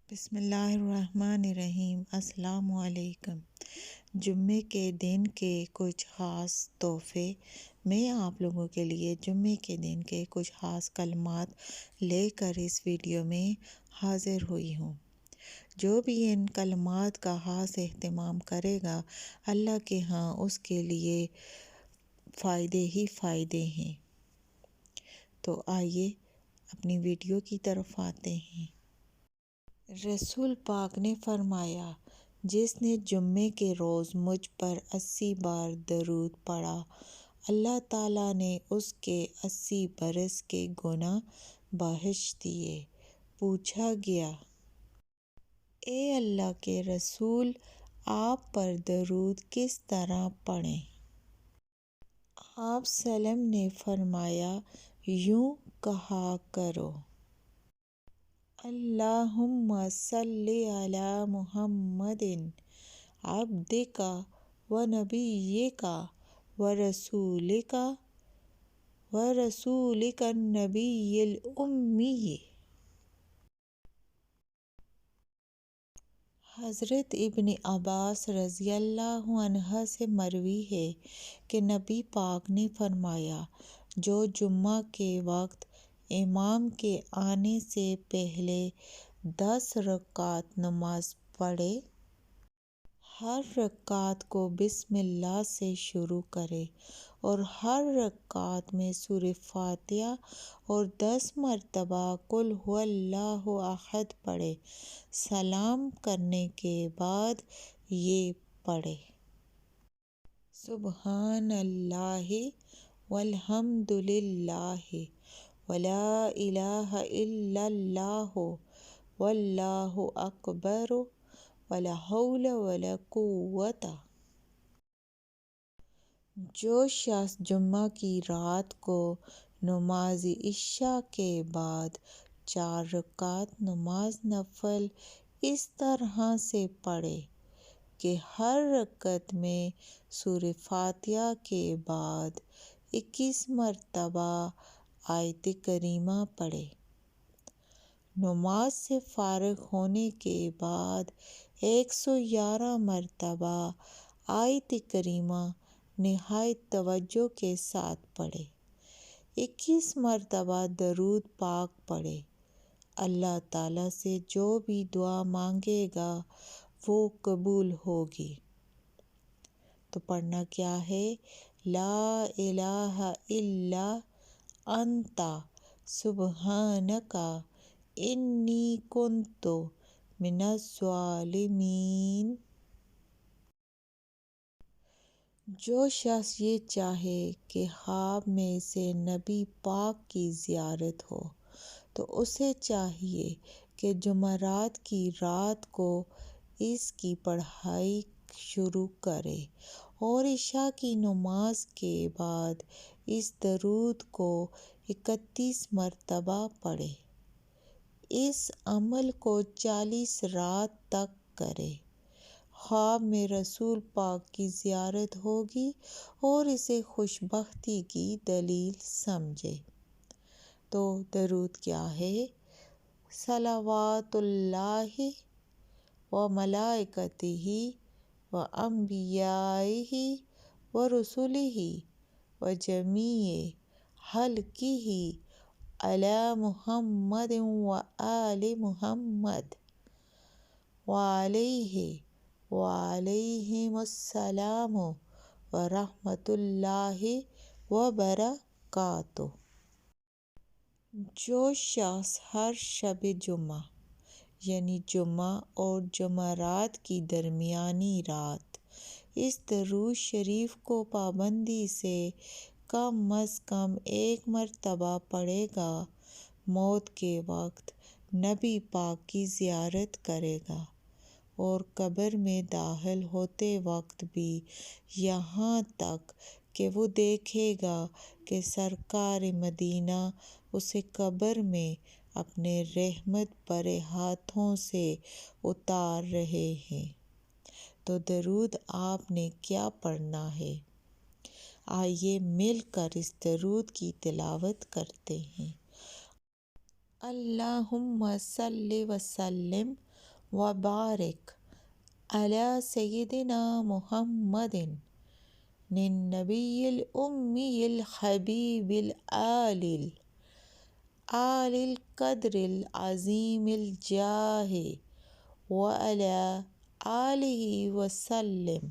بسم اللہ الرحمن الرحیم۔ السلام علیکم۔ جمعے کے دن کے کچھ خاص تحفے۔ میں آپ لوگوں کے لیے جمعے کے دن کے کچھ خاص کلمات لے کر اس ویڈیو میں حاضر ہوئی ہوں۔ جو بھی ان کلمات کا خاص اہتمام کرے گا، اللہ کے ہاں اس کے لیے فائدے ہی فائدے ہیں۔ تو آئیے اپنی ویڈیو کی طرف آتے ہیں۔ رسول پاک نے فرمایا، جس نے جمعے کے روز مجھ پر 80 بار درود پڑھا، اللہ تعالیٰ نے اس کے 80 برس کے گناہ بخش دیے۔ پوچھا گیا، اے اللہ کے رسول، آپ پر درود کس طرح پڑھیں؟ آپ سلم نے فرمایا، یوں کہا کرو، اللہم صلی علی محمد عبدک و نبیک و رسولک النبی الامی۔ حضرت ابن عباس رضی اللہ عنہ سے مروی ہے کہ نبی پاک نے فرمایا، جو جمعہ کے وقت امام کے آنے سے پہلے 10 رکعت نماز پڑھے، ہر رکعت کو بسم اللہ سے شروع کرے اور ہر رکعت میں سورہ فاتحہ اور 10 مرتبہ قل ھو اللہ احد پڑھے، سلام کرنے کے بعد یہ پڑھے، سبحان اللہ والحمد للہ ولا الہ الا اللہ واللہ اکبر ولا حول ولا قوت۔ جو شخص جمعہ کی رات کو نماز عشاء کے بعد 4 رکعت نماز نفل اس طرح سے پڑھے کہ ہر رکعت میں سورہ فاتحہ کے بعد 21 مرتبہ آیت کریمہ پڑھے، نماز سے فارغ ہونے کے بعد 111 مرتبہ آیت کریمہ نہایت توجہ کے ساتھ پڑھے، 21 مرتبہ درود پاک پڑھے، اللہ تعالیٰ سے جو بھی دعا مانگے گا وہ قبول ہوگی۔ تو پڑھنا کیا ہے؟ لا الہ الا انت سبحانک انی کنت من الظالمین۔ جو شخص یہ چاہے کہ خواب میں سے نبی پاک کی زیارت ہو تو اسے چاہیے کہ جمعرات کی رات کو اس کی پڑھائی شروع کرے اور عشاء کی نماز کے بعد اس درود کو 31 مرتبہ پڑھے۔ اس عمل کو 40 رات تک کرے۔ خواب میں رسول پاک کی زیارت ہوگی اور اسے خوش بختی کی دلیل سمجھے۔ تو درود کیا ہے؟ صلوات اللہ و ملائکتہ و انبیائہ و رسلہ و جمیع خلقہ علی محمد و آل محمد وعلیہ وعلیہم السلام ورحمۃ اللہ وبرکاتہ۔ جو شخص ہر شب جمعہ یعنی جمعہ اور جمعرات کی درمیانی رات اس درود شریف کو پابندی سے کم از کم 1 مرتبہ پڑھے گا، موت کے وقت نبی پاک کی زیارت کرے گا اور قبر میں داخل ہوتے وقت بھی، یہاں تک کہ وہ دیکھے گا کہ سرکار مدینہ اسے قبر میں اپنے رحمت بھرے ہاتھوں سے اتار رہے ہیں۔ تو درود آپ نے کیا پڑھنا ہے؟ آئیے مل کر اس درود کی تلاوت کرتے ہیں۔ اللہم صلی وسلم وبارک علی سیدنا محمد النبی الامی الحبیب آل القدر العظیم الجاہ وعلی آلہ وسلم۔